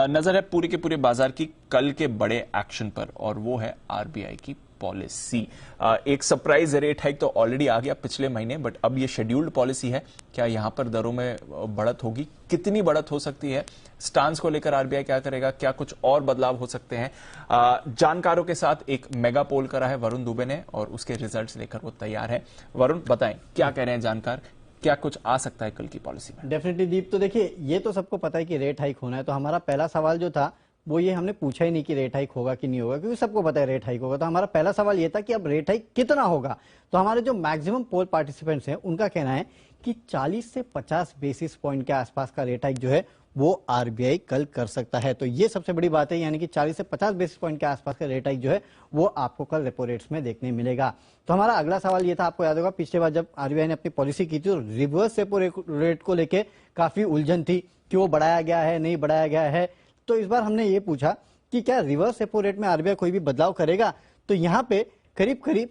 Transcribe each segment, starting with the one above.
नजर है पूरे के पूरे बाजार की कल के बड़े एक्शन पर, और वो है आरबीआई की पॉलिसी। एक सरप्राइज रेट हाइक तो ऑलरेडी आ गया पिछले महीने, बट अब ये शेड्यूल्ड पॉलिसी है। क्या यहां पर दरों में बढ़त होगी? कितनी बढ़त हो सकती है? स्टांस को लेकर आरबीआई क्या करेगा? क्या कुछ और बदलाव हो सकते हैं? जानकारों के साथ एक मेगा पोल करा है वरुण दुबे ने, और उसके रिजल्ट्स लेकर वो तैयार है। वरुण, बताएं क्या कह रहे हैं जानकार, क्या कुछ आ सकता है कल की पॉलिसी में? डेफिनेटली दीप, तो देखिए ये तो सबको पता है कि रेट हाइक होना है। तो हमारा पहला सवाल जो था वो ये हमने पूछा ही नहीं कि रेट हाइक होगा कि नहीं होगा, क्योंकि सबको पता है रेट हाइक होगा। तो हमारा पहला सवाल ये था कि अब रेट हाइक कितना होगा। तो हमारे जो मैक्सिमम पोल पार्टिसिपेंट्स हैं उनका कहना है कि 40 से 50 बेसिस पॉइंट के आसपास का रेट हाइक जो है वो आरबीआई कल कर सकता है। तो ये सबसे बड़ी बात है, यानी कि 40 से 50 बेसिस पॉइंट के आसपास का रेट हाइक जो है वो आपको कल रेपो रेट्स में देखने मिलेगा। तो हमारा अगला सवाल ये था, आपको याद होगा पिछले बार जब आरबीआई ने अपनी पॉलिसी की थी तो रिवर्स रेपो रेट को लेकर काफी उलझन थी कि वो बढ़ाया गया है नहीं बढ़ाया गया है। तो इस बार हमने ये पूछा कि क्या रिवर्स रेपो रेट में आरबीआई कोई भी बदलाव करेगा। तो यहाँ पे करीब करीब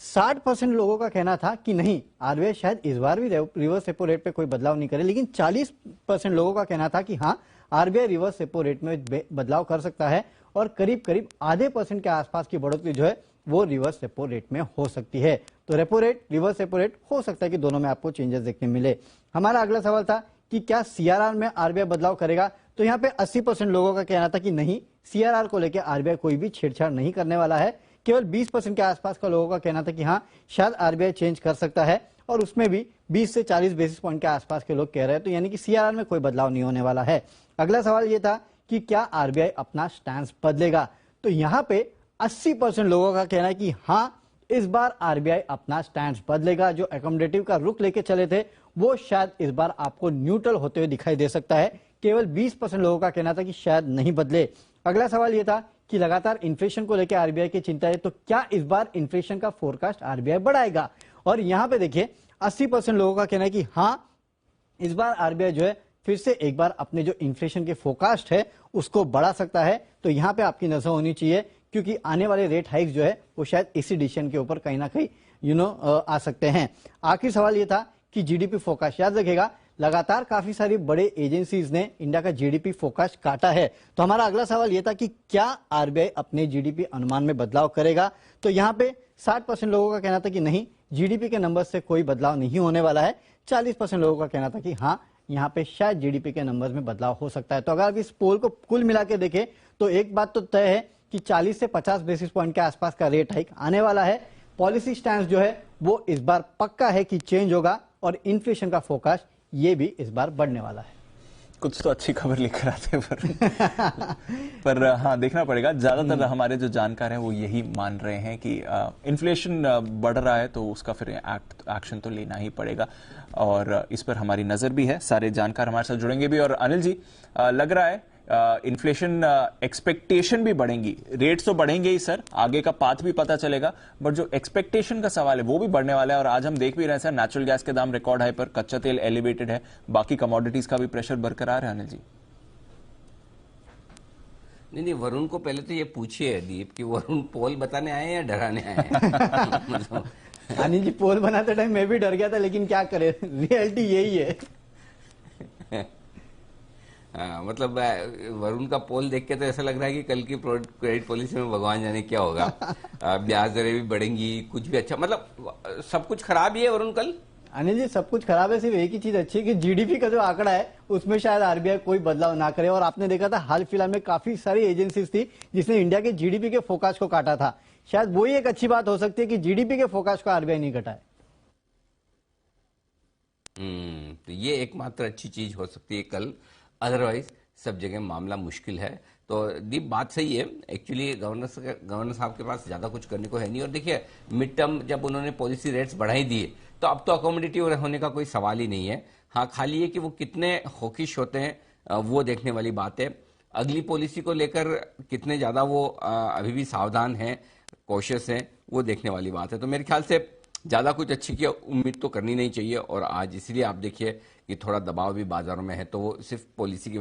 60% लोगों का कहना था कि नहीं, आरबीआई शायद इस बार भी रिवर्स रेपो रेट पे कोई बदलाव नहीं करे। लेकिन 40% लोगों का कहना था कि हाँ, आरबीआई रिवर्स रेपो रेट में बदलाव कर सकता है, और करीब करीब आधे % के आसपास की बढ़ोतरी जो है वो रिवर्स रेपो रेट में हो सकती है। तो repo rate, reverse repo rate, हो सकता है कि दोनों में आपको चेंजेस देखने मिले। हमारा अगला सवाल था कि क्या सीआरआर में आरबीआई बदलाव करेगा। तो यहाँ पे 80% लोगों का कहना था कि नहीं, सीआरआर को लेकर आरबीआई कोई भी छेड़छाड़ नहीं करने वाला है। केवल 20% के आसपास का लोगों का कहना था कि हाँ, शायद आरबीआई चेंज कर सकता है, और उसमें भी 20 से 40 बेसिस पॉइंट के आसपास के लोग कह रहे हैं। तो यानी कि सीआरआर में कोई बदलाव नहीं होने वाला है। अगला सवाल यह था कि क्या आरबीआई अपना स्टैंस बदलेगा। तो यहाँ पे 80% लोगों का कहना है कि हाँ, इस बार आरबीआई अपना स्टैंड बदलेगा। जो एकोमोडेटिव का रुख लेके चले थे वो शायद इस बार आपको न्यूट्रल होते हुए दिखाई दे सकता है। केवल 20% लोगों का कहना था कि शायद नहीं बदले। अगला सवाल यह था कि लगातार इन्फ्लेशन को लेकर आरबीआई की चिंता है, तो क्या इस बार इन्फ्लेशन का फोरकास्ट आरबीआई बढ़ाएगा। और यहां पे देखिए 80% लोगों का कहना है कि हाँ, इस बार आरबीआई जो है फिर से एक बार अपने जो इन्फ्लेशन के फोरकास्ट है उसको बढ़ा सकता है। तो यहां पे आपकी नजर होनी चाहिए, क्योंकि आने वाले रेट हाइक्स जो है वो शायद इसी डिसीजन के ऊपर कहीं ना कहीं आ सकते हैं। आखिरी सवाल ये था कि जीडीपी फोरकास्ट, याद रखेगा लगातार काफी सारी बड़े एजेंसीज ने इंडिया का जीडीपी फोरकास्ट काटा है। तो हमारा अगला सवाल यह था कि क्या आरबीआई अपने जीडीपी अनुमान में बदलाव करेगा। तो यहाँ पे 60% लोगों का कहना था कि नहीं, जीडीपी के नंबर से कोई बदलाव नहीं होने वाला है। 40% लोगों का कहना था कि हाँ, यहाँ पे शायद जीडीपी के नंबर्स में बदलाव हो सकता है। तो अगर आप इस पोल को कुल मिला के देखें तो एक बात तो तय है कि 40 से 50 बेसिस पॉइंट के आसपास का रेट हाइक आने वाला है। पॉलिसी स्टैंस जो है वो इस बार पक्का है कि चेंज होगा, और इन्फ्लेशन का फोरकास्ट ये भी इस बार बढ़ने वाला है। कुछ तो अच्छी खबर लेकर आते हैं पर हाँ, देखना पड़ेगा। ज्यादातर हमारे जो जानकार हैं वो यही मान रहे हैं कि इन्फ्लेशन बढ़ रहा है तो उसका फिर एक्शन तो लेना ही पड़ेगा, और इस पर हमारी नजर भी है। सारे जानकार हमारे साथ जुड़ेंगे भी। और अनिल जी, लग रहा है इन्फ्लेशन एक्सपेक्टेशन भी बढ़ेंगी, रेट्स तो बढ़ेंगे ही सर, आगे का पाथ भी पता चलेगा, बट जो एक्सपेक्टेशन का सवाल है वो भी बढ़ने वाला है। और आज हम देख भी रहे हैं सर, नेचुरल गैस के दाम रिकॉर्ड हाई पर, कच्चा तेल एलिवेटेड है, बाकी कमोडिटीज का भी प्रेशर बरकरार है। अनिल जी, नहीं, वरुण को पहले तो ये पूछिए दीप कि वरुण पोल बताने आए हैं या डराने आए हैं। मतलब अनिल जी, पोल बनाते टाइम मैं भी डर गया था, लेकिन क्या करे, रियलिटी यही है। हाँ, मतलब वरुण का पोल देख के तो ऐसा लग रहा है कि कल की क्रेडिट पॉलिसी में भगवान जाने क्या होगा। ब्याज दरें भी बढ़ेंगी, कुछ भी अच्छा, मतलब सब कुछ खराब ही है वरुण कल। अनिल जी, सब कुछ खराब है, सिर्फ एक ही चीज अच्छी है कि जीडीपी का जो आंकड़ा है उसमें शायद आरबीआई कोई बदलाव ना करे। और आपने देखा था हाल फिलहाल में काफी सारी एजेंसीज थी जिसने इंडिया के जीडीपी के फोरकास्ट को काटा था। शायद वही एक अच्छी बात हो सकती है कि जीडीपी के फोरकास्ट को आरबीआई नहीं घटाए। तो ये एकमात्र अच्छी चीज हो सकती है कल, अदरवाइज सब जगह मामला मुश्किल है। तो दीप, बात सही है। एक्चुअली गवर्नर साहब के पास ज्यादा कुछ करने को है नहीं। और देखिए, मिड टर्म जब उन्होंने पॉलिसी रेट्स बढ़ाई दिए तो अब तो अकोमोडेटिव होने का कोई सवाल ही नहीं है। हाँ, खाली ये कि वो कितने हॉकिश होते हैं वो देखने वाली बात है। अगली पॉलिसी को लेकर कितने ज्यादा वो अभी भी सावधान हैं, कॉशियस हैं, वो देखने वाली बात है। तो मेरे ख्याल से ज्यादा कुछ अच्छी की उम्मीद तो करनी नहीं चाहिए। और आज इसलिए आप देखिए कि थोड़ा दबाव भी बाजारों में है, तो वो सिर्फ पॉलिसी की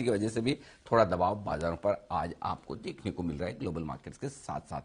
वजह से भी थोड़ा दबाव बाजारों पर आज आपको देखने को मिल रहा है, ग्लोबल मार्केट्स के साथ साथ।